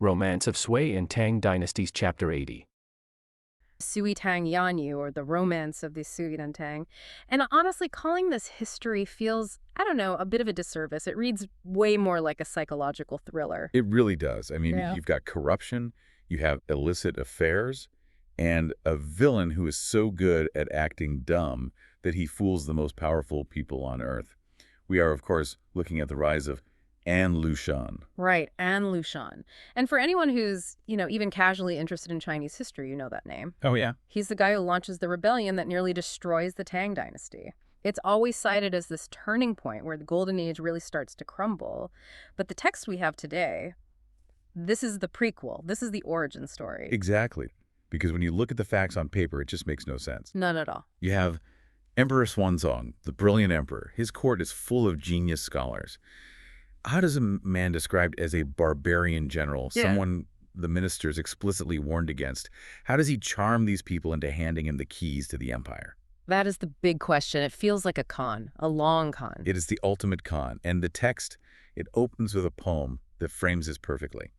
Romance of Sui and Tang Dynasties Chapter 80. Sui Tang Yanyu, or the romance of the Sui and Tang. And honestly, calling this history feels, I don't know, a bit of a disservice. It reads way more like a psychological thriller. It really does. I mean, Yeah. you've got corruption, you have illicit affairs, and a villain who is so good at acting dumb that he fools the most powerful people on Earth. We are, of course, looking at the rise of An Lushan. Right, An Lushan. And for anyone who's, even casually interested in Chinese history, you know that name. Oh, yeah? He's the guy who launches the rebellion that nearly destroys the Tang dynasty. It's always cited as this turning point where the Golden Age really starts to crumble. But the text we have today, this is the prequel. This is the origin story. Exactly. Because when you look at the facts on paper, it just makes no sense. None at all. You have Emperor Xuanzong, the brilliant emperor. His court is full of genius scholars. How does a man described as a barbarian general, someone the ministers explicitly warned against, how does he charm these people into handing him the keys to the empire? That is the big question. It feels like a con, a long con. It is the ultimate con. And the text, it opens with a poem that frames this perfectly.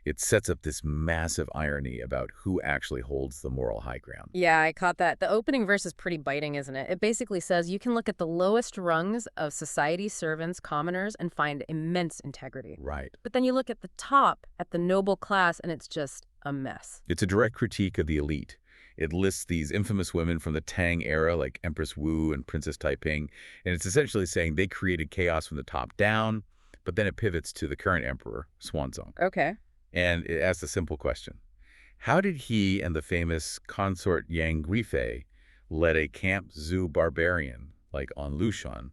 It sets up this massive irony about who actually holds the moral high ground. Yeah, I caught that. The opening verse is pretty biting, isn't it? It basically says you can look at the lowest rungs of society, servants, commoners, and find immense integrity. Right. But then you look at the top, at the noble class, and it's just a mess. It's a direct critique of the elite. It lists these infamous women from the Tang era, like Empress Wu and Princess Taiping, and it's essentially saying they created chaos from the top down, but then it pivots to the current emperor, Xuanzong. Okay. And it asks a simple question. How did he and the famous consort Yang Guifei let a Camp Zhu barbarian like An Lushan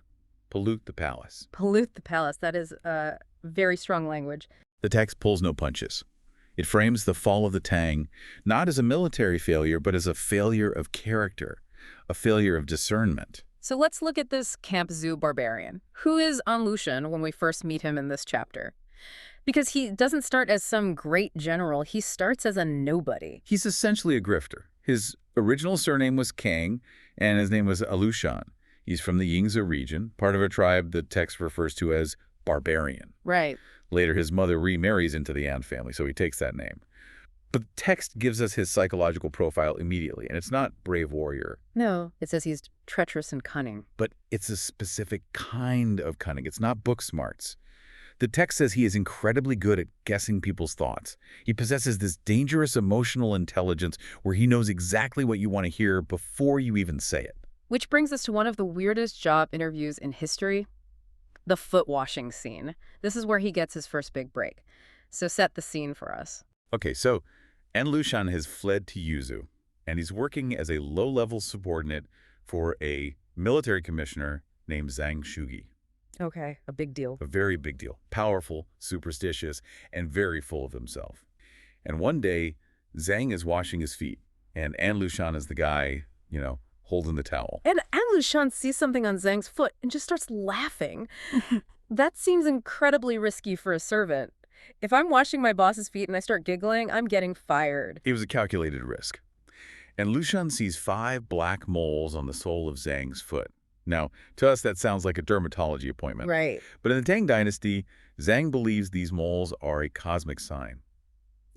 pollute the palace? Pollute the palace. That is very strong language. The text pulls no punches. It frames the fall of the Tang not as a military failure, but as a failure of character, a failure of discernment. So let's look at this Camp Zhu barbarian. Who is An Lushan when we first meet him in this chapter? Because he doesn't start as some great general. He starts as a nobody. He's essentially a grifter. His original surname was Kang, and his name was Alushan. He's from the Yingzi region, part of a tribe the text refers to as barbarian. Right. Later, his mother remarries into the An family, so he takes that name. But the text gives us his psychological profile immediately, and it's not brave warrior. No, it says he's treacherous and cunning. But it's a specific kind of cunning. It's not book smarts. The text says he is incredibly good at guessing people's thoughts. He possesses this dangerous emotional intelligence where he knows exactly what you want to hear before you even say it. Which brings us to one of the weirdest job interviews in history, the foot washing scene. This is where he gets his first big break. So set the scene for us. Okay, so An Lushan has fled to Yuzu, and he's working as a low-level subordinate for a military commissioner named Zhang Shugi. Okay, a big deal. A very big deal. Powerful, superstitious, and very full of himself. And one day, Zhang is washing his feet, and An Lushan is the guy, holding the towel. And An Lushan sees something on Zhang's foot and just starts laughing. That seems incredibly risky for a servant. If I'm washing my boss's feet and I start giggling, I'm getting fired. It was a calculated risk. And Lushan sees 5 black moles on the sole of Zhang's foot. Now, to us, that sounds like a dermatology appointment. Right. But in the Tang Dynasty, Zhang believes these moles are a cosmic sign.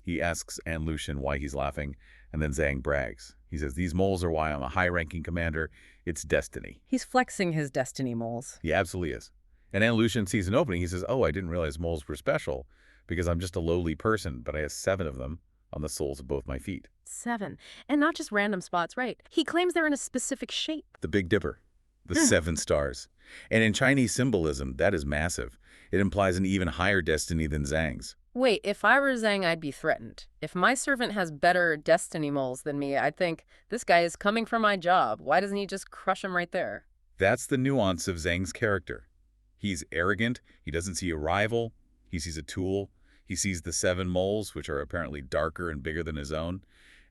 He asks An Lushan why he's laughing, and then Zhang brags. He says, these moles are why I'm a high-ranking commander. It's destiny. He's flexing his destiny moles. He absolutely is. And An Lushan sees an opening. He says, oh, I didn't realize moles were special because I'm just a lowly person, but I have 7 of them on the soles of both my feet. 7. And not just random spots, right? He claims they're in a specific shape. The Big Dipper. The 7 stars. And in Chinese symbolism, that is massive. It implies an even higher destiny than Zhang's. Wait, if I were Zhang, I'd be threatened. If my servant has better destiny moles than me, I'd think, this guy is coming for my job. Why doesn't he just crush him right there? That's the nuance of Zhang's character. He's arrogant. He doesn't see a rival. He sees a tool. He sees the 7 moles, which are apparently darker and bigger than his own.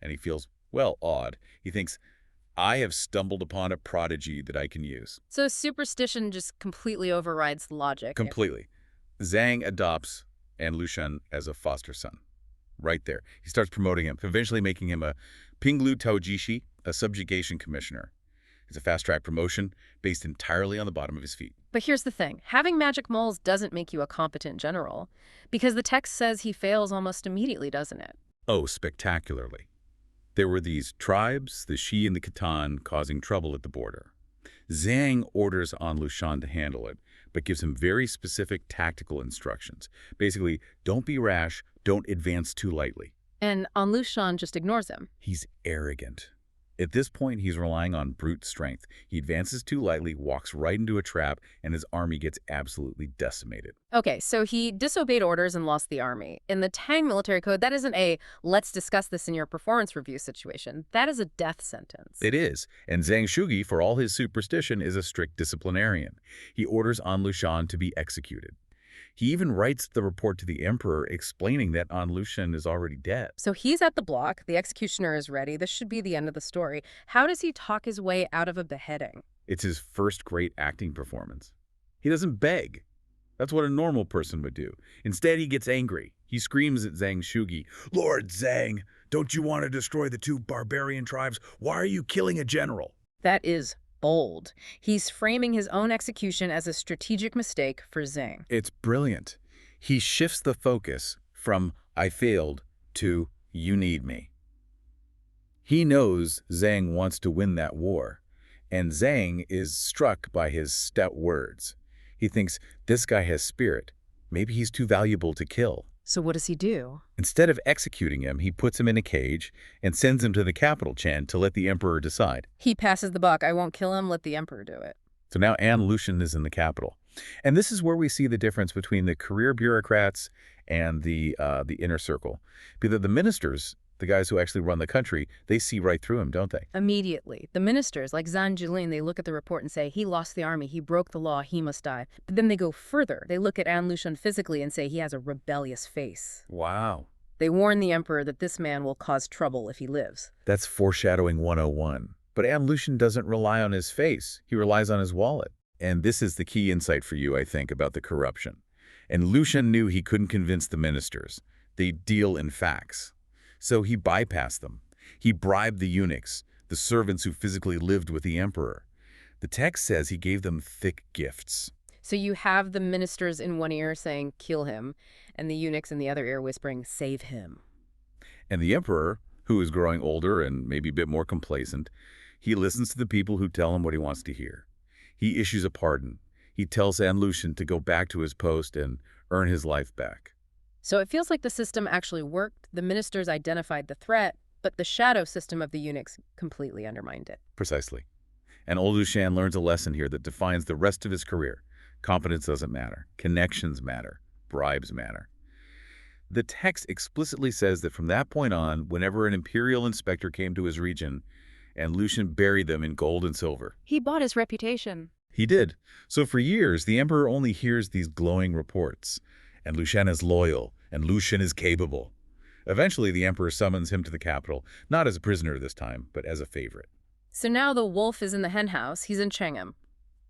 And he feels, well, awed. He thinks, I have stumbled upon a prodigy that I can use. So superstition just completely overrides logic. Completely. Zhang adopts An Lushan as a foster son. Right there. He starts promoting him, eventually making him a Pinglu Taojishi, a subjugation commissioner. It's a fast-track promotion based entirely on the bottom of his feet. But here's the thing. Having magic moles doesn't make you a competent general, because the text says he fails almost immediately, doesn't it? Oh, spectacularly. There were these tribes, the Shi and the Khitan, causing trouble at the border. Zhang orders An Lushan to handle it, but gives him very specific tactical instructions. Basically, don't be rash, don't advance too lightly. And An Lushan just ignores him. He's arrogant. At this point, he's relying on brute strength. He advances too lightly, walks right into a trap, and his army gets absolutely decimated. Okay, so he disobeyed orders and lost the army. In the Tang military code, that isn't a let's discuss this in your performance review situation. That is a death sentence. It is, and Zhang Shugi, for all his superstition, is a strict disciplinarian. He orders An Lushan to be executed. He even writes the report to the emperor explaining that An Lushan is already dead. So he's at the block, the executioner is ready, this should be the end of the story. How does he talk his way out of a beheading? It's his first great acting performance. He doesn't beg. That's what a normal person would do. Instead, he gets angry. He screams at Zhang Shugi, "Lord Zhang, don't you want to destroy the two barbarian tribes? Why are you killing a general?" That is bold. He's framing his own execution as a strategic mistake for Zhang. It's brilliant. He shifts the focus from "I failed" to "You need me." He knows Zhang wants to win that war, and Zhang is struck by his stout words. He thinks, this guy has spirit. Maybe he's too valuable to kill. So what does he do? Instead of executing him, he puts him in a cage and sends him to the capital Chen to let the emperor decide. He passes the buck. I won't kill him, let the emperor do it. So now An Lushan is in the capital. And this is where we see the difference between the career bureaucrats and the inner circle. Because the ministers, the guys who actually run the country, they see right through him, don't they? Immediately. The ministers, like Zhang Jilin, they look at the report and say, he lost the army, he broke the law, he must die. But then they go further. They look at An Lushan physically and say he has a rebellious face. Wow. They warn the emperor that this man will cause trouble if he lives. That's foreshadowing 101. But An Lushan doesn't rely on his face. He relies on his wallet. And this is the key insight for you, I think, about the corruption. And Lushan knew he couldn't convince the ministers. They deal in facts. So he bypassed them. He bribed the eunuchs, the servants who physically lived with the emperor. The text says he gave them thick gifts. So you have the ministers in one ear saying, kill him, and the eunuchs in the other ear whispering, save him. And the emperor, who is growing older and maybe a bit more complacent, he listens to the people who tell him what he wants to hear. He issues a pardon. He tells An Lushan to go back to his post and earn his life back. So it feels like the system actually worked. The ministers identified the threat, but the shadow system of the eunuchs completely undermined it. Precisely. And old Lushan learns a lesson here that defines the rest of his career. Competence doesn't matter. Connections matter. Bribes matter. The text explicitly says that from that point on, whenever an imperial inspector came to his region, An Lushan buried them in gold and silver. He bought his reputation. He did. So for years, the emperor only hears these glowing reports. And Lushan is loyal, and Lushan is capable. Eventually, the emperor summons him to the capital, not as a prisoner this time, but as a favorite. So now the wolf is in the henhouse. He's in Chang'an.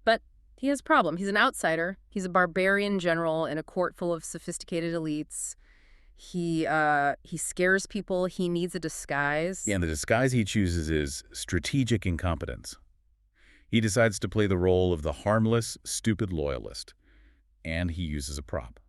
But he has a problem. He's an outsider. He's a barbarian general in a court full of sophisticated elites. He scares people. He needs a disguise. Yeah, and the disguise he chooses is strategic incompetence. He decides to play the role of the harmless, stupid loyalist. And he uses a prop.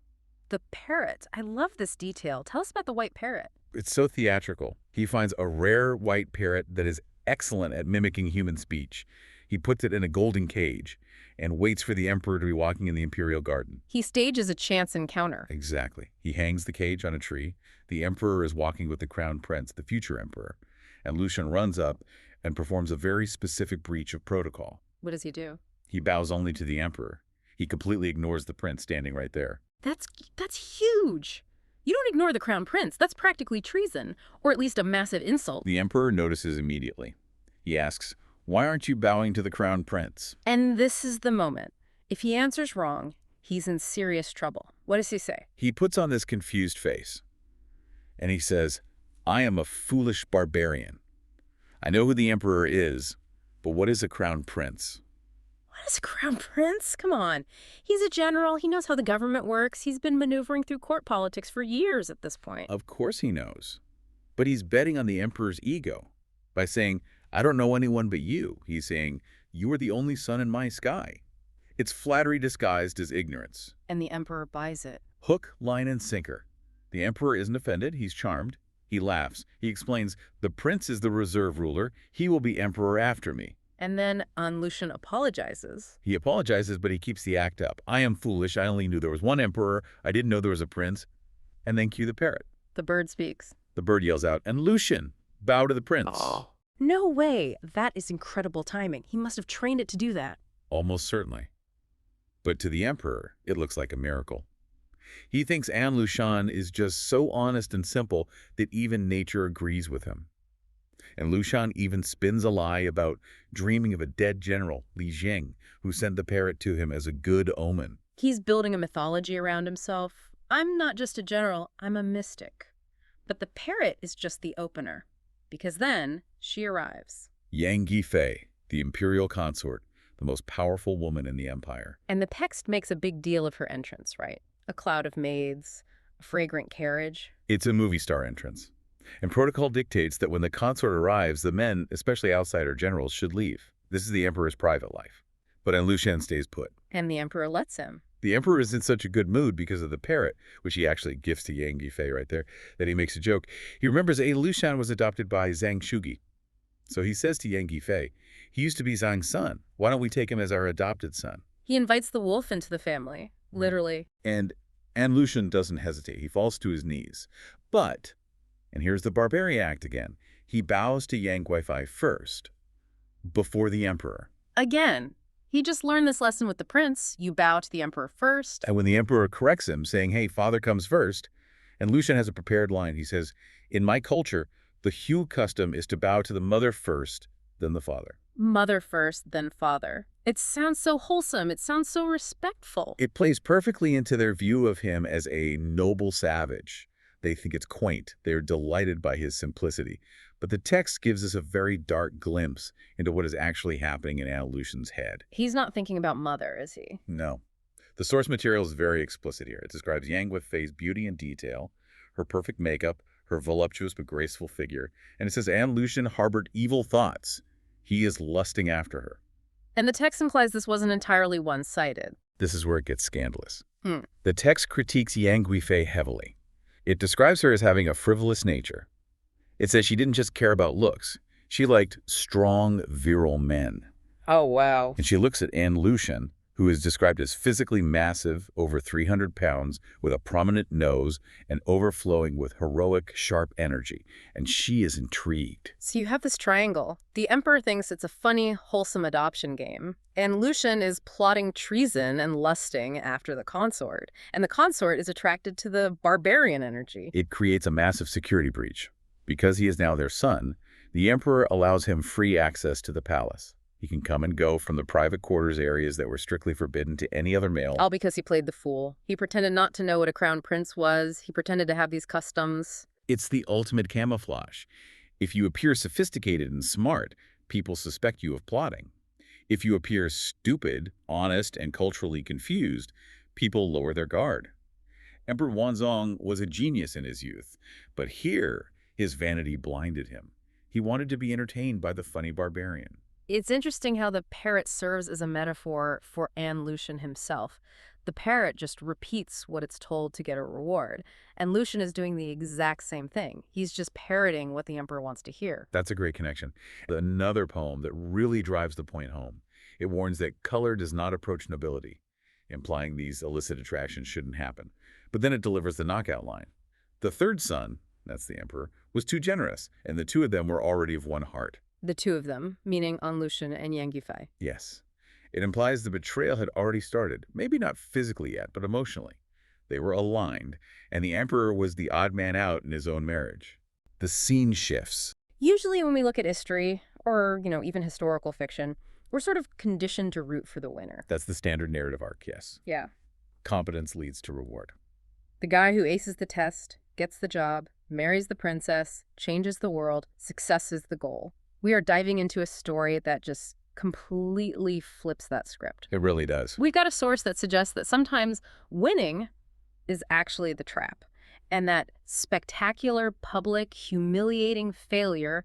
The parrot. I love this detail. Tell us about the white parrot. It's so theatrical. He finds a rare white parrot that is excellent at mimicking human speech. He puts it in a golden cage and waits for the emperor to be walking in the imperial garden. He stages a chance encounter. Exactly. He hangs the cage on a tree. The emperor is walking with the crown prince, the future emperor. And Lushan runs up and performs a very specific breach of protocol. What does he do? He bows only to the emperor. He completely ignores the prince standing right there. That's huge. You don't ignore the crown prince. That's practically treason, or at least a massive insult. The emperor notices immediately. He asks, "Why aren't you bowing to the crown prince?" And this is the moment. If he answers wrong, he's in serious trouble. What does he say? He puts on this confused face, and he says, "I am a foolish barbarian. I know who the emperor is, but what is a crown prince?" What is a crown prince? Come on. He's a general. He knows how the government works. He's been maneuvering through court politics for years at this point. Of course he knows. But he's betting on the emperor's ego by saying, I don't know anyone but you. He's saying, you are the only sun in my sky. It's flattery disguised as ignorance. And the emperor buys it. Hook, line, and sinker. The emperor isn't offended. He's charmed. He laughs. He explains, the prince is the reserve ruler. He will be emperor after me. And then Lucian apologizes. He apologizes, but he keeps the act up. I am foolish. I only knew there was one emperor. I didn't know there was a prince. And then cue the parrot. The bird speaks. The bird yells out, and Lucian, bow to the prince. Oh. No way! That is incredible timing. He must have trained it to do that. Almost certainly. But to the emperor, it looks like a miracle. He thinks An Lushan is just so honest and simple that even nature agrees with him. And Lushan even spins a lie about dreaming of a dead general, Li Jing, who sent the parrot to him as a good omen. He's building a mythology around himself. I'm not just a general, I'm a mystic. But the parrot is just the opener, because then she arrives. Yang Yifei, the imperial consort, the most powerful woman in the empire. And the text makes a big deal of her entrance, right? A cloud of maids, a fragrant carriage. It's a movie star entrance. And protocol dictates that when the consort arrives, the men, especially outsider generals, should leave. This is the emperor's private life. But An Lushan stays put. And the emperor lets him. The emperor is in such a good mood because of the parrot, which he actually gifts to Yang Yifei right there, that he makes a joke. He remembers An Lushan was adopted by Zhang Shugi. So he says to Yang Yifei, he used to be Zhang's son. Why don't we take him as our adopted son? He invites the wolf into the family, literally. And An Lushan doesn't hesitate. He falls to his knees. But, and here's the barbarian act again, he bows to Yang Yifei first, before the emperor. Again, he just learned this lesson with the prince. You bow to the emperor first. And when the emperor corrects him, saying, hey, father comes first, and Lushan has a prepared line. He says, in my culture, the Hu custom is to bow to the mother first, then the father. Mother first, then father. It sounds so wholesome. It sounds so respectful. It plays perfectly into their view of him as a noble savage. They think it's quaint. They're delighted by his simplicity. But the text gives us a very dark glimpse into what is actually happening in An Lushan's head. He's not thinking about mother, is he? No. The source material is very explicit here. It describes Yang Yifei's beauty in detail, her perfect makeup, her voluptuous but graceful figure, and it says An Lushan harbored evil thoughts. He is lusting after her. And the text implies this wasn't entirely one-sided. This is where it gets scandalous. The text critiques Yang Yifei heavily. It describes her as having a frivolous nature. It says she didn't just care about looks. She liked strong, virile men. Oh, wow. And she looks at An Lushan, who is described as physically massive, over 300 pounds, with a prominent nose and overflowing with heroic, sharp energy. And she is intrigued. So you have this triangle. The emperor thinks it's a funny, wholesome adoption game. And Lushan is plotting treason and lusting after the consort. And the consort is attracted to the barbarian energy. It creates a massive security breach. Because he is now their son, the emperor allows him free access to the palace. He can come and go from the private quarters areas that were strictly forbidden to any other male. All because he played the fool. He pretended not to know what a crown prince was. He pretended to have these customs. It's the ultimate camouflage. If you appear sophisticated and smart, people suspect you of plotting. If you appear stupid, honest, and culturally confused, people lower their guard. Emperor Xuanzong was a genius in his youth, but here his vanity blinded him. He wanted to be entertained by the funny barbarian. It's interesting how the parrot serves as a metaphor for An Lushan himself. The parrot just repeats what it's told to get a reward, and Lushan is doing the exact same thing. He's just parroting what the emperor wants to hear. That's a great connection. Another poem that really drives the point home. It warns that color does not approach nobility, implying these illicit attractions shouldn't happen. But then it delivers the knockout line. The third son, that's the emperor, was too generous, and the two of them were already of one heart. The two of them, meaning An Lushan and Yang Yifei. Yes. It implies the betrayal had already started, maybe not physically yet, but emotionally. They were aligned, and the emperor was the odd man out in his own marriage. The scene shifts. Usually when we look at history, or, even historical fiction, we're sort of conditioned to root for the winner. That's the standard narrative arc, yes. Yeah. Competence leads to reward. The guy who aces the test, gets the job, marries the princess, changes the world, success is the goal. We are diving into a story that just completely flips that script. It really does. We've got a source that suggests that sometimes winning is actually the trap, and that spectacular, public, humiliating failure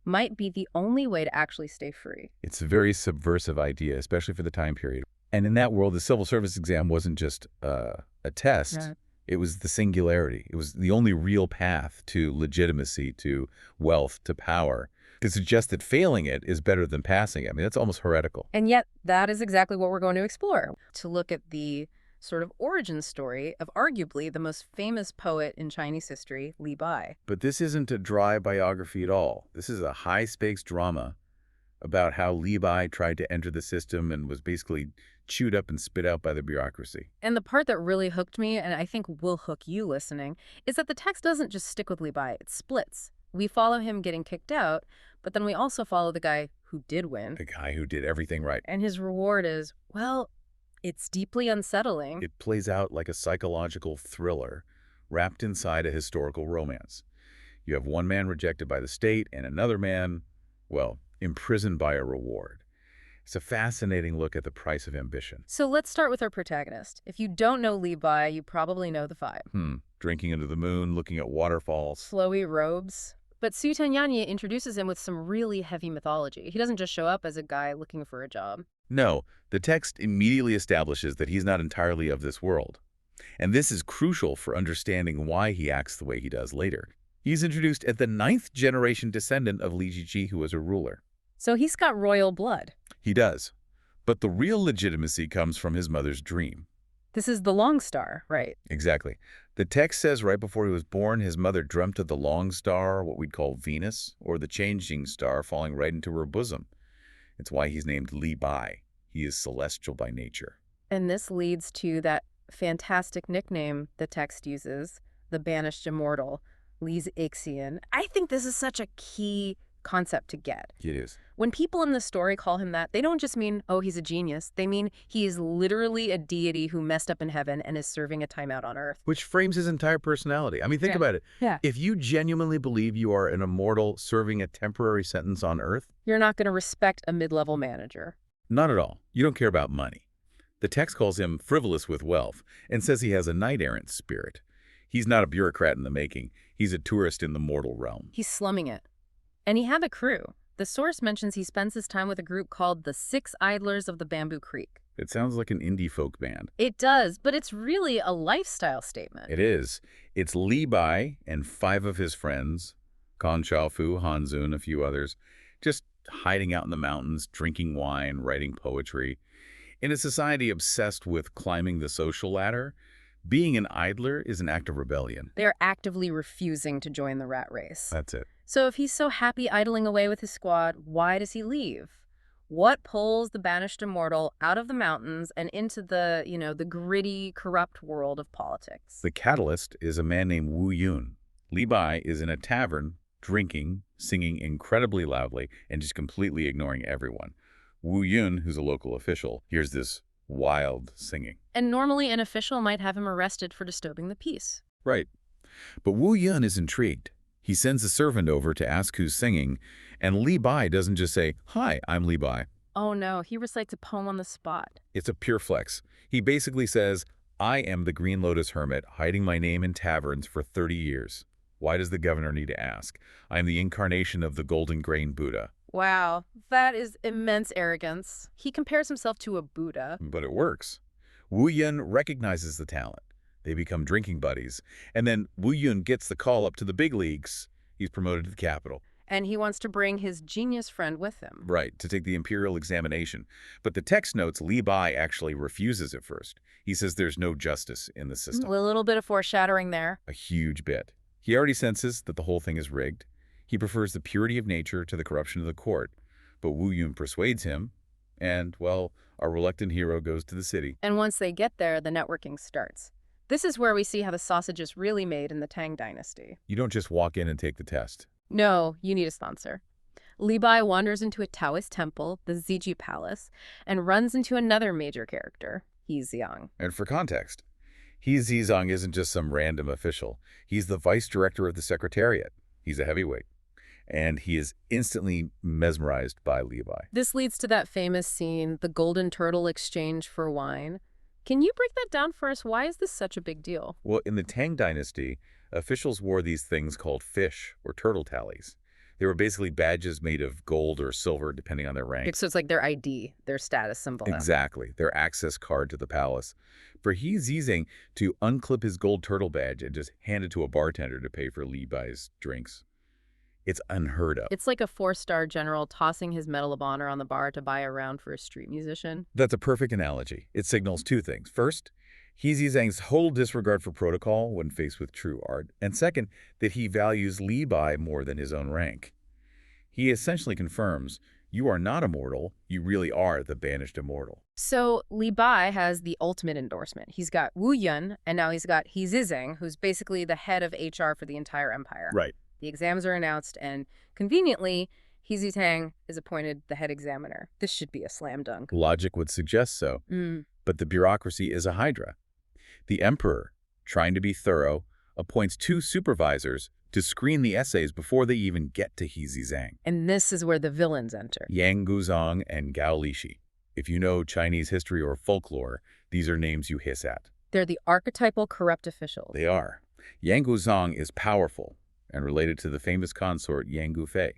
might be the only way to actually stay free. It's a very subversive idea, especially for the time period. And in that world, the civil service exam wasn't just a test. Right. It was the singularity. It was the only real path to legitimacy, to wealth, to power. To suggest that failing it is better than passing it, I mean, that's almost heretical. And yet, that is exactly what we're going to explore, to look at the sort of origin story of arguably the most famous poet in Chinese history, Li Bai. But this isn't a dry biography at all. This is a high-stakes drama about how Li Bai tried to enter the system and was basically chewed up and spit out by the bureaucracy. And the part that really hooked me, and I think will hook you listening, is that the text doesn't just stick with Li Bai, it splits. We follow him getting kicked out, but then we also follow the guy who did win. The guy who did everything right. And his reward is, well, it's deeply unsettling. It plays out like a psychological thriller wrapped inside a historical romance. You have one man rejected by the state and another man, well, imprisoned by a reward. It's a fascinating look at the price of ambition. So let's start with our protagonist. If you don't know Li Bai, you probably know the vibe. Drinking under the moon, looking at waterfalls. Flowy robes. But Su Tenyanyi introduces him with some really heavy mythology. He doesn't just show up as a guy looking for a job. No, the text immediately establishes that he's not entirely of this world. And this is crucial for understanding why he acts the way he does later. He's introduced as the 9th-generation descendant of Li Jiji, who was a ruler. So he's got royal blood. He does. But the real legitimacy comes from his mother's dream. This is the Long Star, right? Exactly. The text says right before he was born, his mother dreamt of the long star, what we'd call Venus, or the changing star falling right into her bosom. It's why he's named Li Bai. He is celestial by nature. And this leads to that fantastic nickname the text uses, the banished immortal, Li's Ixian. I think this is such a key concept to get. It is. When people in the story call him that, they don't just mean, oh, he's a genius. They mean he is literally a deity who messed up in heaven and is serving a timeout on Earth. Which frames his entire personality. I mean, think about it. Yeah. If you genuinely believe you are an immortal serving a temporary sentence on Earth, You're not going to respect a mid-level manager. not at all. You don't care about money. The text calls him frivolous with wealth and says he has a knight-errant spirit. He's not a bureaucrat in the making. He's a tourist in the mortal realm. He's slumming it. And he had a crew. The source mentions he spends his time with a group called the Six Idlers of the Bamboo Creek. It sounds like an indie folk band. It does, but it's really a lifestyle statement. It is. It's Li Bai and 5 of his friends, Kan Shaofu, Han Zun, a few others, just hiding out in the mountains, drinking wine, writing poetry. In a society obsessed with climbing the social ladder, being an idler is an act of rebellion. They're actively refusing to join the rat race. That's it. So if he's so happy idling away with his squad, why does he leave? What pulls the banished immortal out of the mountains and into the, the gritty, corrupt world of politics? The catalyst is a man named Wu Yun. Li Bai is in a tavern, drinking, singing incredibly loudly, and just completely ignoring everyone. Wu Yun, who's a local official, hears this wild singing. And normally an official might have him arrested for disturbing the peace. Right. But Wu Yun is intrigued. He sends a servant over to ask who's singing, and Li Bai doesn't just say, "Hi, I'm Li Bai." Oh no, he recites a poem on the spot. It's a pure flex. He basically says, "I am the Green Lotus Hermit, hiding my name in taverns for 30 years. Why does the governor need to ask? I am the incarnation of the Golden Grain Buddha." Wow, that is immense arrogance. He compares himself to a Buddha. But it works. Wu Yun recognizes the talent. They become drinking buddies. And then Wu Yun gets the call up to the big leagues. He's promoted to the capital. And he wants to bring his genius friend with him. Right, to take the imperial examination. But the text notes Li Bai actually refuses at first. He says there's no justice in the system. A little bit of foreshadowing there. A huge bit. He already senses that the whole thing is rigged. He prefers the purity of nature to the corruption of the court. But Wu Yun persuades him, and, well, our reluctant hero goes to the city. And once they get there, the networking starts. This is where we see how the sausage is really made in the Tang Dynasty. You don't just walk in and take the test. No, you need a sponsor. Li Bai wanders into a Taoist temple, the Ziji Palace, and runs into another major character, He Xiang. And for context, He Zizong isn't just some random official. He's the vice director of the Secretariat. He's a heavyweight. And he is instantly mesmerized by Li Bai. This leads to that famous scene, the golden turtle exchange for wine. Can you break that down for us? Why is this such a big deal? Well, in the Tang Dynasty, officials wore these things called fish or turtle tallies. They were basically badges made of gold or silver, depending on their rank. So it's like their ID, their status symbol. Exactly, their access card to the palace. For He Zizeng to unclip his gold turtle badge and just hand it to a bartender to pay for Li Bai's drinks, it's unheard of. It's like a 4-star general tossing his Medal of Honor on the bar to buy a round for a street musician. That's a perfect analogy. It signals two things. First, He Zizeng's whole disregard for protocol when faced with true art, and second, that he values Li Bai more than his own rank. He essentially confirms, you are not immortal, you really are the banished immortal. So Li Bai has the ultimate endorsement. He's got Wu Yun, and now he's got He Zizeng, who's basically the head of HR for the entire empire. Right. The exams are announced, and conveniently, He Zizeng is appointed the head examiner. This should be a slam dunk. Logic would suggest so, but the bureaucracy is a hydra. The emperor, trying to be thorough, appoints 2 supervisors to screen the essays before they even get to He Zizeng. And this is where the villains enter. Yang Guzong and Gao Lishi. If you know Chinese history or folklore, these are names you hiss at. They're the archetypal corrupt officials. They are. Yang Guzong is powerful and related to the famous consort Yang Gufei.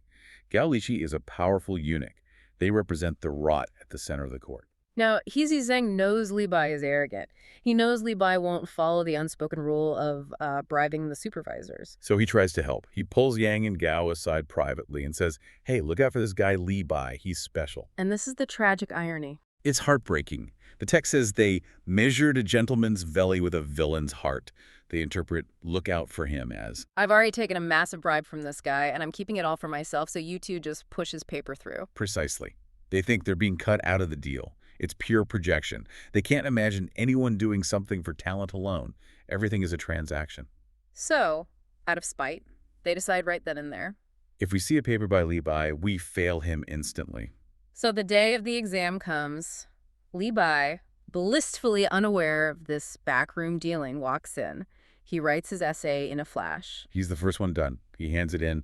Gao Lishi is a powerful eunuch. They represent the rot at the center of the court. Now, He Zizeng knows Li Bai is arrogant. He knows Li Bai won't follow the unspoken rule of bribing the supervisors. So he tries to help. He pulls Yang and Gao aside privately and says, hey, look out for this guy Li Bai. He's special. And this is the tragic irony. It's heartbreaking. The text says they measured a gentleman's belly with a villain's heart. They interpret look out for him as, I've already taken a massive bribe from this guy, and I'm keeping it all for myself, so you two just push his paper through. Precisely. They think they're being cut out of the deal. It's pure projection. They can't imagine anyone doing something for talent alone. Everything is a transaction. So, out of spite, they decide right then and there. If we see a paper by Li Bai, we fail him instantly. So the day of the exam comes. Li Bai, blissfully unaware of this backroom dealing, walks in. He writes his essay in a flash. He's the first one done. He hands it in,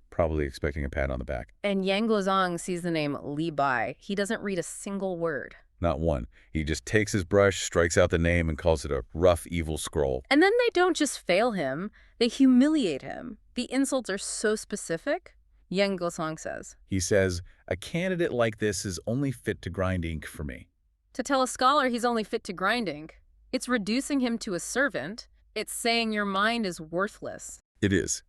probably expecting a pat on the back. And Yang Guozong sees the name Li Bai. He doesn't read a single word. Not one. He just takes his brush, strikes out the name, and calls it a rough, evil scroll. And then they don't just fail him, they humiliate him. The insults are so specific, Yang Guozong says. He says, a candidate like this is only fit to grind ink for me. To tell a scholar he's only fit to grind ink, it's reducing him to a servant. It's saying your mind is worthless. It is.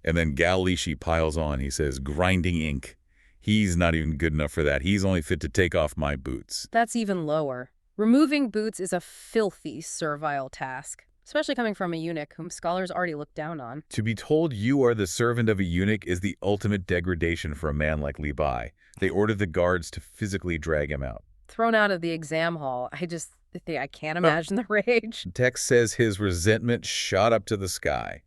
And then Gao Lishi piles on. He says, grinding ink. He's not even good enough for that. He's only fit to take off my boots. That's even lower. Removing boots is a filthy, servile task, especially coming from a eunuch whom scholars already look down on. To be told you are the servant of a eunuch is the ultimate degradation for a man like Li Bai. They order the guards to physically drag him out. Thrown out of the exam hall, I can't imagine the rage. The text says his resentment shot up to the sky.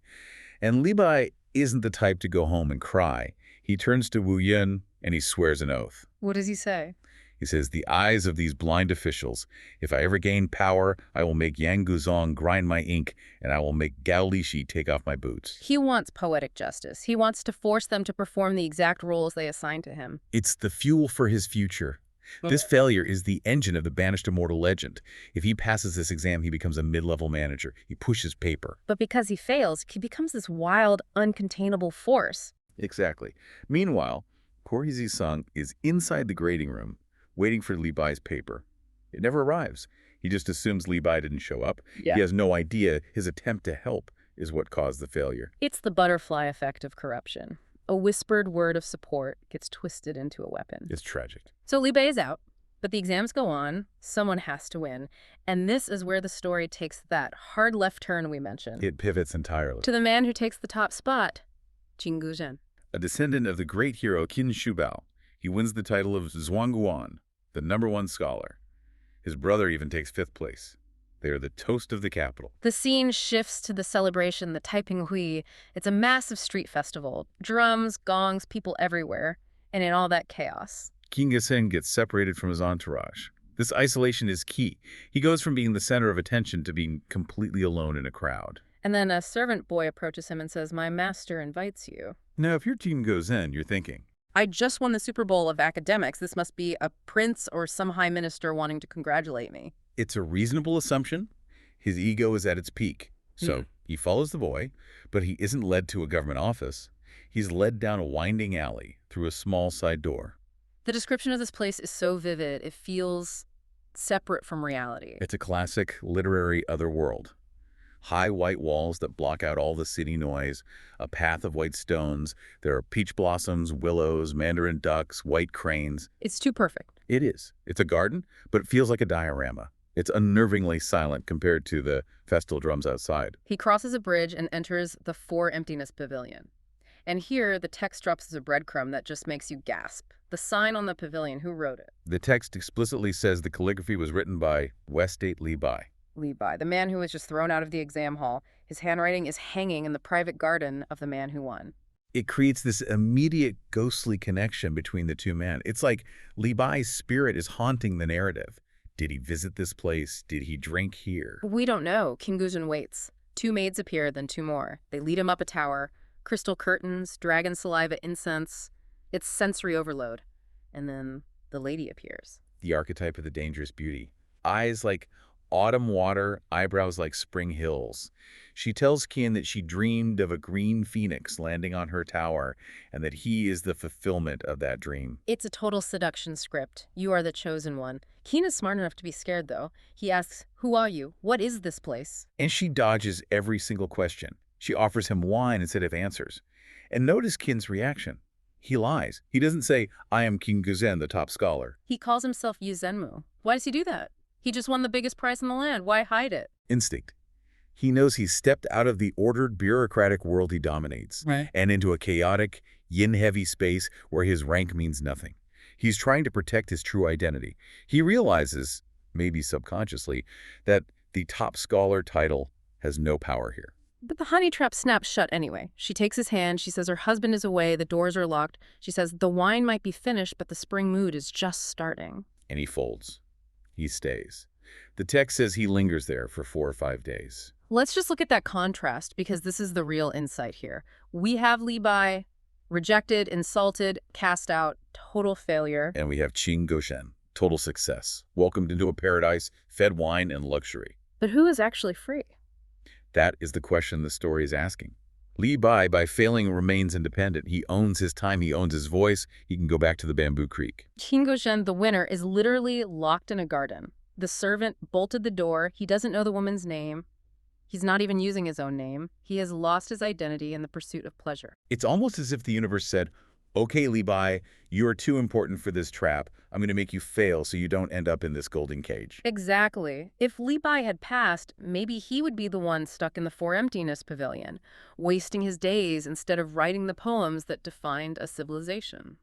And Li Bai isn't the type to go home and cry. He turns to Wu Yun and he swears an oath. What does he say? He says, the eyes of these blind officials. If I ever gain power, I will make Yang Guzong grind my ink, and I will make Gao Lishi take off my boots. He wants poetic justice. He wants to force them to perform the exact roles they assign to him. It's the fuel for his future. This failure is the engine of the banished immortal legend. If he passes this exam, he becomes a mid-level manager. He pushes paper. But because he fails, he becomes this wild, uncontainable force. Exactly. Meanwhile, poor He Zizeng is inside the grading room, waiting for Li Bai's paper. It never arrives. He just assumes Li Bai didn't show up. Yeah. He has no idea his attempt to help is what caused the failure. It's the butterfly effect of corruption. A whispered word of support gets twisted into a weapon. It's tragic. So Li Bai is out, but the exams go on. Someone has to win. And this is where the story takes that hard left turn we mentioned. It pivots entirely. To the man who takes the top spot, Jing Guzhen. A descendant of the great hero Qin Shubao, he wins the title of Zhuangyuan, the #1 scholar. His brother even takes 5th place. They are the toast of the capital. The scene shifts to the celebration, the Taiping Hui. It's a massive street festival. Drums, gongs, people everywhere. And in all that chaos, Qin Guzhen gets separated from his entourage. This isolation is key. He goes from being the center of attention to being completely alone in a crowd. And then a servant boy approaches him and says, "My master invites you." Now, if you're Qin Guzhen, you're thinking, I just won the Super Bowl of academics. This must be a prince or some high minister wanting to congratulate me. it's a reasonable assumption. His ego is at its peak. So he follows the boy, but he isn't led to a government office. He's led down a winding alley through a small side door. The description of this place is so vivid, it feels separate from reality. It's a classic literary otherworld. High white walls that block out all the city noise, a path of white stones. There are peach blossoms, willows, mandarin ducks, white cranes. It's too perfect. It is. It's a garden, but it feels like a diorama. It's unnervingly silent compared to the festal drums outside. He crosses a bridge and enters the Four Emptiness Pavilion. And here, the text drops as a breadcrumb that just makes you gasp. The sign on the pavilion, who wrote it? The text explicitly says the calligraphy was written by Westgate Li Bai. Li Bai, the man who was just thrown out of the exam hall. His handwriting is hanging in the private garden of the man who won. It creates this immediate ghostly connection between the two men. It's like Li Bai's spirit is haunting the narrative. Did he visit this place? Did he drink here? We don't know. King Guzhen waits. 2 maids appear, then 2 more. They lead him up a tower. Crystal curtains, dragon saliva incense. It's sensory overload. And then the lady appears. The archetype of the dangerous beauty. Eyes like autumn water, eyebrows like spring hills. She tells Qian that she dreamed of a green phoenix landing on her tower and that he is the fulfillment of that dream. It's a total seduction script. You are the chosen one. Qian is smart enough to be scared, though. He asks, "Who are you? What is this place?" And she dodges every single question. She offers him wine instead of answers. And notice Qian's reaction. He lies. He doesn't say, "I am King Guzhen, the top scholar." He calls himself Yu Zhenmu. Why does he do that? He just won the biggest prize in the land. Why hide it? Instinct. He knows he's stepped out of the ordered bureaucratic world he dominates and into a chaotic, yin-heavy space where his rank means nothing. He's trying to protect his true identity. He realizes, maybe subconsciously, that the top scholar title has no power here. But the honey trap snaps shut anyway. She takes his hand. She says her husband is away. The doors are locked. She says the wine might be finished, but the spring mood is just starting. And he folds. He stays. The text says he lingers there for 4 or 5 days. Let's just look at that contrast, because this is the real insight here. We have Li Bai, rejected, insulted, cast out, total failure. And we have Qing Goshen, total success, welcomed into a paradise, fed wine and luxury. But who is actually free? That is the question the story is asking. Li Bai, by failing, remains independent. He owns his time. He owns his voice. He can go back to the Bamboo Creek. King Goshen, the winner, is literally locked in a garden. The servant bolted the door. He doesn't know the woman's name. He's not even using his own name. He has lost his identity in the pursuit of pleasure. It's almost as if the universe said, "Okay, Li Bai, you are too important for this trap. I'm going to make you fail so you don't end up in this golden cage." Exactly. If Li Bai had passed, maybe he would be the one stuck in the Four Emptiness Pavilion, wasting his days instead of writing the poems that defined a civilization.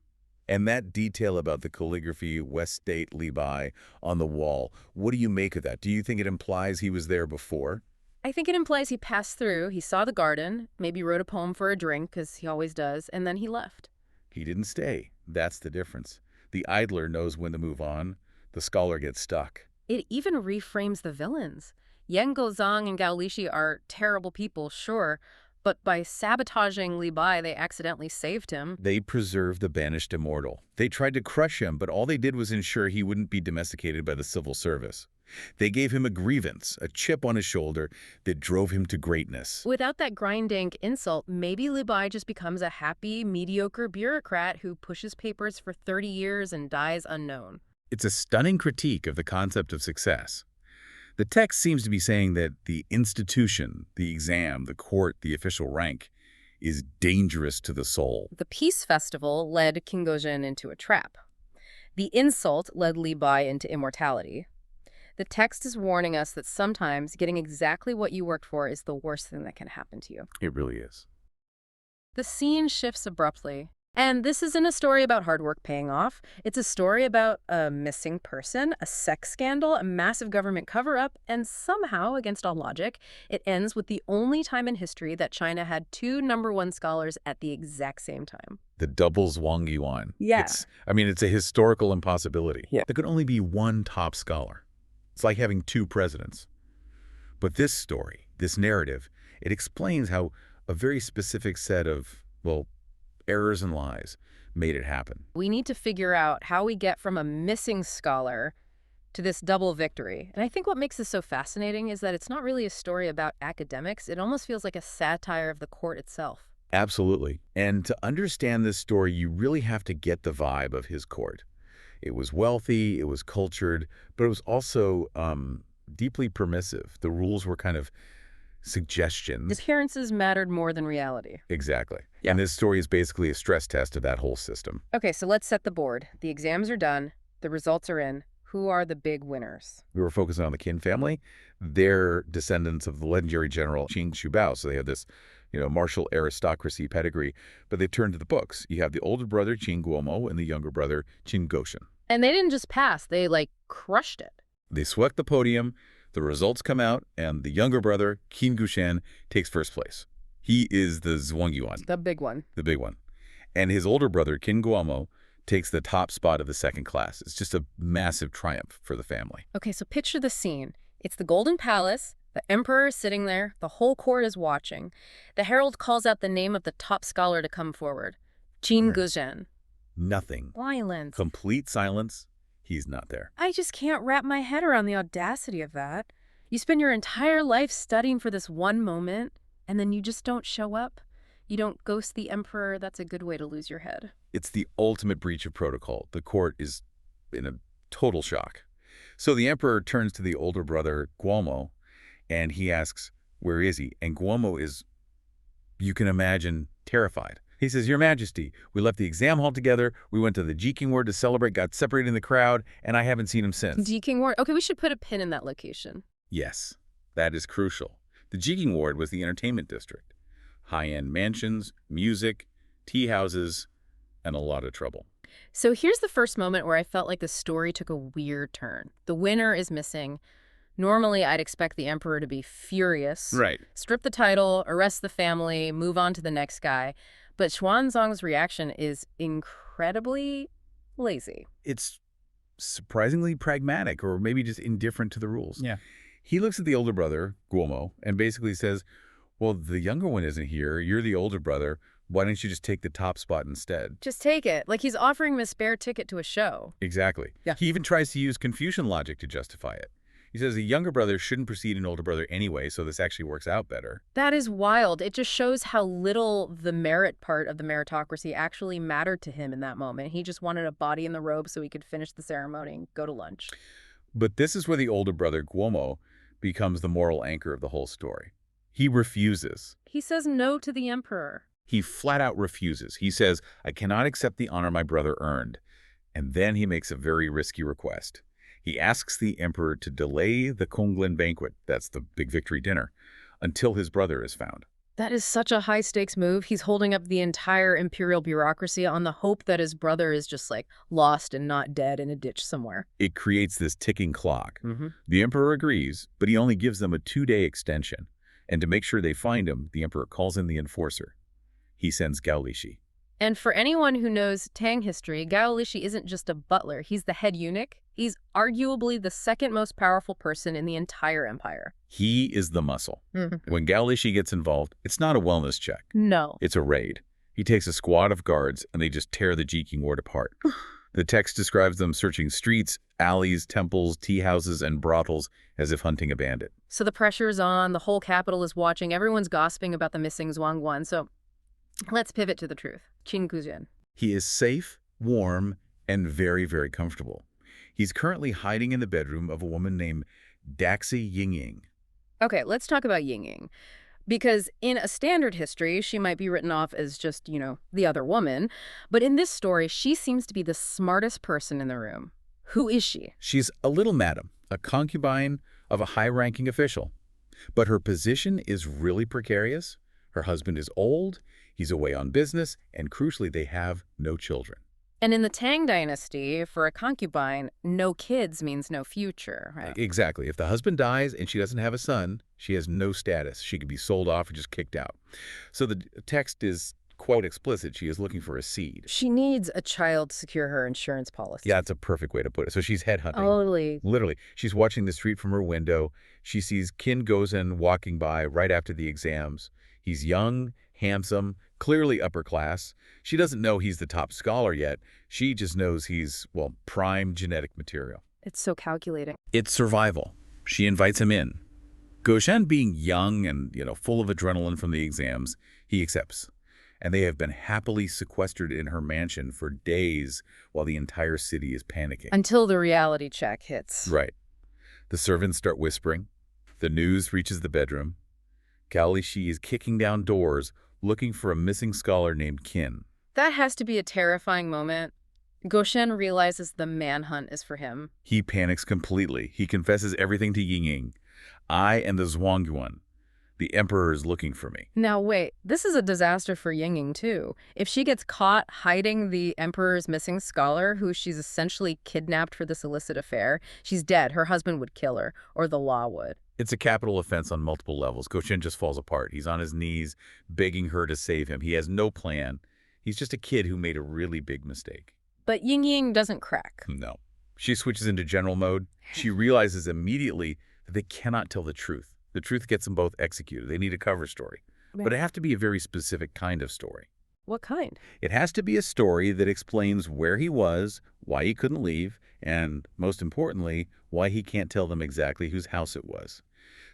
And that detail about the calligraphy, Westgate Li Bai, on the wall, what do you make of that? Do you think it implies he was there before? I think it implies he passed through, he saw the garden, maybe wrote a poem for a drink, as he always does, and then he left. He didn't stay. That's the difference. The idler knows when to move on. The scholar gets stuck. It even reframes the villains. Yan Gozong and Gao Lixi are terrible people, sure, but by sabotaging Li Bai, they accidentally saved him. They preserved the banished immortal. They tried to crush him, but all they did was ensure he wouldn't be domesticated by the civil service. They gave him a grievance, a chip on his shoulder that drove him to greatness. Without that grinding insult, maybe Li Bai just becomes a happy, mediocre bureaucrat who pushes papers for 30 years and dies unknown. It's a stunning critique of the concept of success. The text seems to be saying that the institution, the exam, the court, the official rank, is dangerous to the soul. The Peace Festival led King Gozhen into a trap. The insult led Li Bai into immortality. The text is warning us that sometimes getting exactly what you worked for is the worst thing that can happen to you. It really is. The scene shifts abruptly. And this isn't a story about hard work paying off. It's a story about a missing person, a sex scandal, a massive government cover-up, and somehow, against all logic, it ends with the only time in history that China had 2 #1 scholars at the exact same time. The double Zhuangyuan. Yeah. It's a historical impossibility. Yeah. There could only be one top scholar. It's like having 2 presidents. But this story, this narrative, it explains how a very specific set of, errors and lies made it happen. We need to figure out how we get from a missing scholar to this double victory. And I think what makes this so fascinating is that it's not really a story about academics. It almost feels like a satire of the court itself. Absolutely. And to understand this story, you really have to get the vibe of his court. It was wealthy, it was cultured, but it was also deeply permissive. The rules were kind of suggestions. Appearances mattered more than reality. Exactly. Yeah. And this story is basically a stress test of that whole system. Okay, so let's set the board. The exams are done. The results are in. Who are the big winners? We were focusing on the Qin family. They're descendants of the legendary general Qin Shubao, so they have this, martial aristocracy pedigree. But they've turned to the books. You have the older brother, Qin Guomo, and the younger brother, Qin Goshen. And they didn't just pass. They, crushed it. They swept the podium, the results come out, and the younger brother, Qin Gushan, takes first place. He is the Zhuangyuans, The big one. the big one. And his older brother, Qin Guomo, takes the top spot of the second class. It's just a massive triumph for the family. Okay, so picture the scene. It's the Golden Palace. The emperor is sitting there. The whole court is watching. The herald calls out the name of the top scholar to come forward. Qin Guzhen. Nothing. Violence. Complete silence. He's not there. I just can't wrap my head around the audacity of that. You spend your entire life studying for this one moment, and then you just don't show up. You don't ghost the emperor. That's a good way to lose your head. It's the ultimate breach of protocol. The court is in a total shock. So the emperor turns to the older brother, Guomo, and he asks, where is he? And Guomo is, you can imagine, terrified. He says, Your Majesty, we left the exam hall together, we went to the Jiking Ward to celebrate, got separated in the crowd, and I haven't seen him since. Jiking Ward. Okay, we should put a pin in that location. Yes, that is crucial. The Jiking Ward was the entertainment district. High-end mansions, music, tea houses, and a lot of trouble. So here's the first moment where I felt like the story took a weird turn. The winner is missing. Normally, I'd expect the emperor to be furious. Right. Strip the title, arrest the family, move on to the next guy. But Xuanzong's reaction is incredibly lazy. It's surprisingly pragmatic, or maybe just indifferent to the rules. Yeah. He looks at the older brother, Guomo, and basically says, well, the younger one isn't here. You're the older brother. Why don't you just take the top spot instead? Just take it. Like he's offering him a spare ticket to a show. Exactly. Yeah. He even tries to use Confucian logic to justify it. He says the younger brother shouldn't precede an older brother anyway, so this actually works out better. That is wild. It just shows how little the merit part of the meritocracy actually mattered to him in that moment. He just wanted a body in the robe so he could finish the ceremony and go to lunch. But this is where the older brother, Guomo, becomes the moral anchor of the whole story. He refuses. He says no to the emperor. He flat out refuses. He says, I cannot accept the honor my brother earned. And then he makes a very risky request. He asks the emperor to delay the Konglin banquet, that's the big victory dinner, until his brother is found. That is such a high-stakes move. He's holding up the entire imperial bureaucracy on the hope that his brother is just, lost and not dead in a ditch somewhere. It creates this ticking clock. Mm-hmm. The emperor agrees, but he only gives them a 2-day extension. And to make sure they find him, the emperor calls in the enforcer. He sends Gao Lishi. And for anyone who knows Tang history, Gao Lishi isn't just a butler. He's the head eunuch. He's arguably the second most powerful person in the entire empire. He is the muscle. Mm-hmm. When Gao Lishi gets involved, it's not a wellness check. No. It's a raid. He takes a squad of guards, and they just tear the Jiking Ward apart. The text describes them searching streets, alleys, temples, tea houses, and brothels as if hunting a bandit. So the pressure's on. The whole capital is watching. Everyone's gossiping about the missing Zhuangyuans. So let's pivot to the truth. Qin Guzhen. He is safe, warm, and very, very comfortable. He's currently hiding in the bedroom of a woman named Daxi Yingying. Okay, let's talk about Yingying. Because in a standard history, she might be written off as just, the other woman. But in this story, she seems to be the smartest person in the room. Who is she? She's a little madam, a concubine of a high-ranking official. But her position is really precarious. Her husband is old, he's away on business, and crucially, they have no children. And in the Tang dynasty, for a concubine, no kids means no future, right? Exactly. If the husband dies and she doesn't have a son, she has no status. She could be sold off or just kicked out. So the text is quite explicit. She is looking for a seed. She needs a child to secure her insurance policy. Yeah, that's a perfect way to put it. So she's headhunting. Totally. Literally. She's watching the street from her window. She sees Qin Gozhen walking by right after the exams. He's young, handsome, clearly upper class. She doesn't know he's the top scholar yet. She just knows he's, prime genetic material. It's so calculating. It's survival. She invites him in. Goshen, being young and, full of adrenaline from the exams, he accepts. and they have been happily sequestered in her mansion for days while the entire city is panicking. Until the reality check hits. Right. The servants start whispering. The news reaches the bedroom. Gao Lishi is kicking down doors, looking for a missing scholar named Qin. That has to be a terrifying moment. Goshen realizes the manhunt is for him. He panics completely. He confesses everything to Yingying. I am the Zhuangyuan. The emperor is looking for me. Now wait, this is a disaster for Yingying too. If she gets caught hiding the emperor's missing scholar, who she's essentially kidnapped for this illicit affair, she's dead. Her husband would kill her, or the law would. It's a capital offense on multiple levels. Goshen just falls apart. He's on his knees, begging her to save him. He has no plan. He's just a kid who made a really big mistake. But Yingying doesn't crack. No. She switches into general mode. She realizes immediately that they cannot tell the truth. The truth gets them both executed. They need a cover story. But it has to be a very specific kind of story. What kind? It has to be a story that explains where he was, why he couldn't leave, and, most importantly, why he can't tell them exactly whose house it was.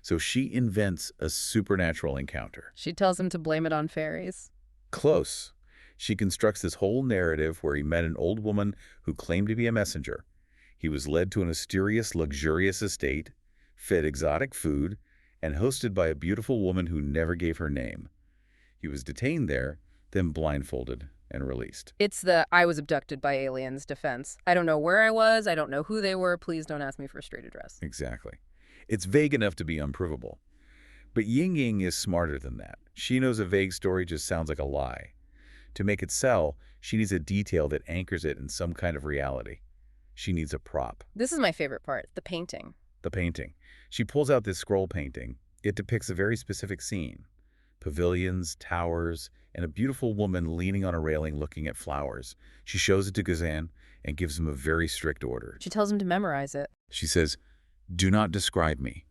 So she invents a supernatural encounter. She tells him to blame it on fairies. Close. She constructs this whole narrative where he met an old woman who claimed to be a messenger. He was led to a mysterious, luxurious estate, fed exotic food, and hosted by a beautiful woman who never gave her name. He was detained there, then blindfolded and released. It's the I was abducted by aliens defense. I don't know where I was. I don't know who they were. Please don't ask me for a street address. Exactly. It's vague enough to be unprovable. But Yingying is smarter than that. She knows a vague story just sounds like a lie. To make it sell, she needs a detail that anchors it in some kind of reality. She needs a prop. This is my favorite part, the painting. The painting. She pulls out this scroll painting. It depicts a very specific scene. Pavilions, towers, and a beautiful woman leaning on a railing looking at flowers. She shows it to Gazan and gives him a very strict order. She tells him to memorize it. She says, "Do not describe me.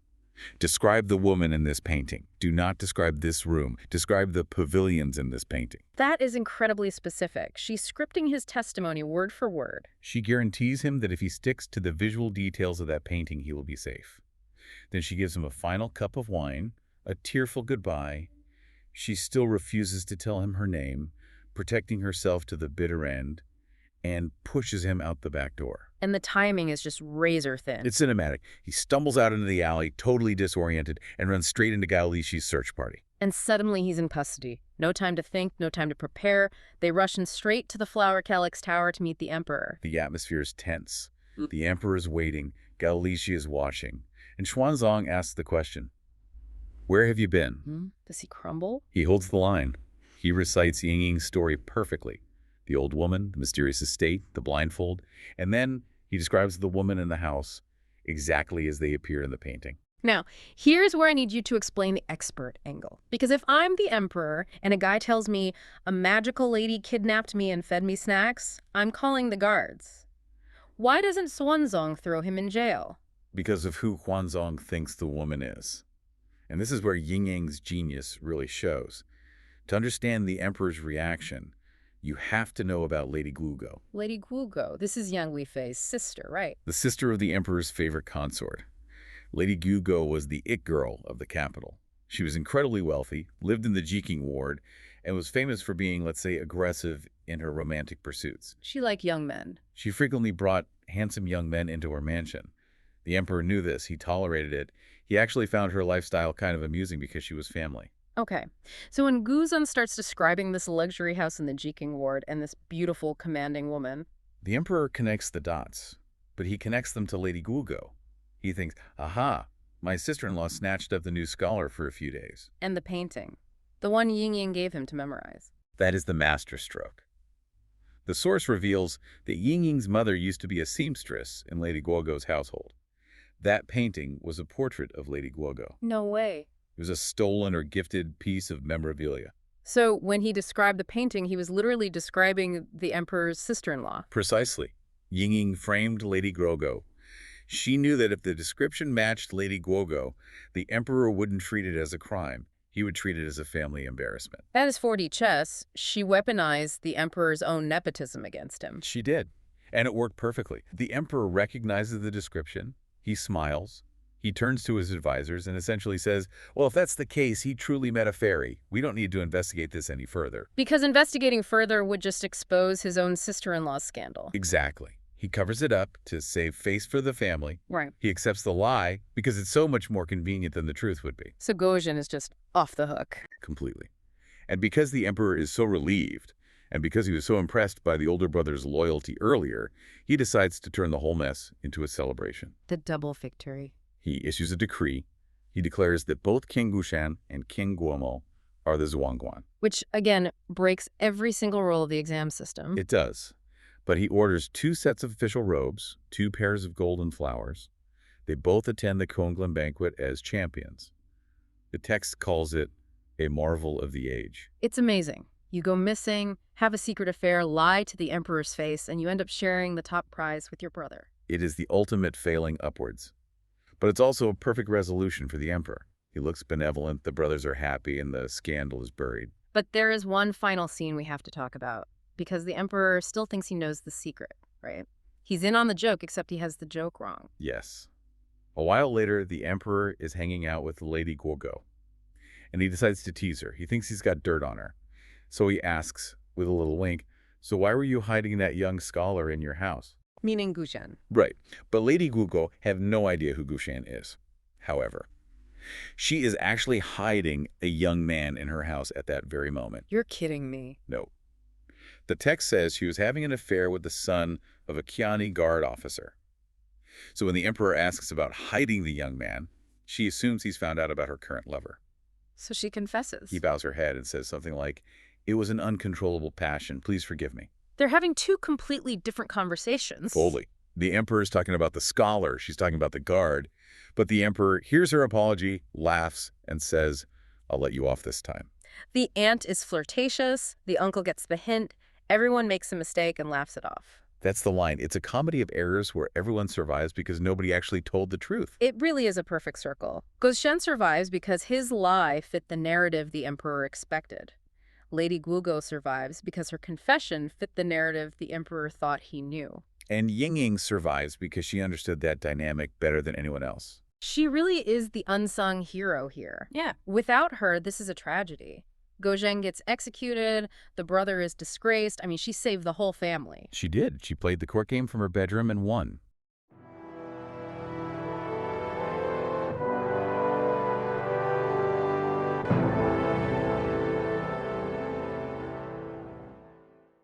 Describe the woman in this painting. Do not describe this room. Describe the pavilions in this painting." That is incredibly specific. She's scripting his testimony word for word. She guarantees him that if he sticks to the visual details of that painting, he will be safe. Then she gives him a final cup of wine, a tearful goodbye. She still refuses to tell him her name, protecting herself to the bitter end, and pushes him out the back door. And the timing is just razor thin. It's cinematic. He stumbles out into the alley, totally disoriented, and runs straight into Gao Lishi's search party. And suddenly he's in custody. No time to think, no time to prepare. They rush him straight to the Flower Calyx Tower to meet the Emperor. The atmosphere is tense. The Emperor is waiting. Gao Lishi is watching. And Xuanzong asks the question, "Where have you been?" Does he crumble? He holds the line. He recites Yingying's story perfectly. The old woman, the mysterious estate, the blindfold, and then he describes the woman in the house exactly as they appear in the painting. Now, here's where I need you to explain the expert angle. Because if I'm the Emperor and a guy tells me a magical lady kidnapped me and fed me snacks, I'm calling the guards. Why doesn't Xuanzong throw him in jail? Because of who Xuanzong thinks the woman is. And this is where Yingying's genius really shows. To understand the Emperor's reaction, you have to know about Lady Guogo. Lady Guogo. This is Yang Weifei's sister, right? The sister of the Emperor's favorite consort. Lady Guogo was the it girl of the capital. She was incredibly wealthy, lived in the Jiqing ward, and was famous for being, let's say, aggressive in her romantic pursuits. She liked young men. She frequently brought handsome young men into her mansion. The Emperor knew this. He tolerated it. He actually found her lifestyle kind of amusing because she was family. Okay, so when Guzan starts describing this luxury house in the Jiqing ward and this beautiful, commanding woman, the Emperor connects the dots, but he connects them to Lady Guogo. He thinks, aha, my sister-in-law snatched up the new scholar for a few days. And the painting, the one Yingying gave him to memorize. That is the masterstroke. The source reveals that Yingying's mother used to be a seamstress in Lady Guogo's household. That painting was a portrait of Lady Guogo. No way. It was a stolen or gifted piece of memorabilia. So when he described the painting, he was literally describing the Emperor's sister-in-law. Precisely. Yingying framed Lady Guogo. She knew that if the description matched Lady Guogo, the Emperor wouldn't treat it as a crime. He would treat it as a family embarrassment. That is 4D chess. She weaponized the Emperor's own nepotism against him. She did. And it worked perfectly. The Emperor recognizes the description. He smiles. He turns to his advisors and essentially says, well, if that's the case, he truly met a fairy. We don't need to investigate this any further. Because investigating further would just expose his own sister-in-law's scandal. Exactly. He covers it up to save face for the family. Right. He accepts the lie because it's so much more convenient than the truth would be. So Gozhen is just off the hook. Completely. And because the emperor is so relieved, and because he was so impressed by the older brother's loyalty earlier, he decides to turn the whole mess into a celebration. The double victory. He issues a decree. He declares that both King Gushan and King Guomo are the Zhuangyuan. Which, again, breaks every single rule of the exam system. It does. But he orders 2 sets of official robes, 2 pairs of golden flowers. They both attend the Konglin banquet as champions. The text calls it a marvel of the age. It's amazing. You go missing, have a secret affair, lie to the emperor's face, and you end up sharing the top prize with your brother. It is the ultimate failing upwards. But it's also a perfect resolution for the emperor. He looks benevolent, the brothers are happy, and the scandal is buried. But there is one final scene we have to talk about, because the emperor still thinks he knows the secret, right? He's in on the joke, except he has the joke wrong. Yes. A while later, the emperor is hanging out with Lady Guogo, and he decides to tease her. He thinks he's got dirt on her. So he asks, with a little wink, so why were you hiding that young scholar in your house? Meaning Gushan. Right. But Lady Guogo have no idea who Gushan is. However, she is actually hiding a young man in her house at that very moment. You're kidding me. No. The text says she was having an affair with the son of a Kiani guard officer. So when the emperor asks about hiding the young man, she assumes he's found out about her current lover. So she confesses. He bows her head and says something like, "It was an uncontrollable passion. Please forgive me." They're having 2 completely different conversations. Fully. The emperor's talking about the scholar. She's talking about the guard. But the emperor hears her apology, laughs, and says, "I'll let you off this time." The aunt is flirtatious. The uncle gets the hint. Everyone makes a mistake and laughs it off. That's the line. It's a comedy of errors where everyone survives because nobody actually told the truth. It really is a perfect circle. Gozhen survives because his lie fit the narrative the emperor expected. Lady Guogo survives because her confession fit the narrative the emperor thought he knew. And Yingying survives because she understood that dynamic better than anyone else. She really is the unsung hero here. Yeah. Without her, this is a tragedy. Gozhen gets executed, the brother is disgraced. I mean, she saved the whole family. She did. She played the court game from her bedroom and won.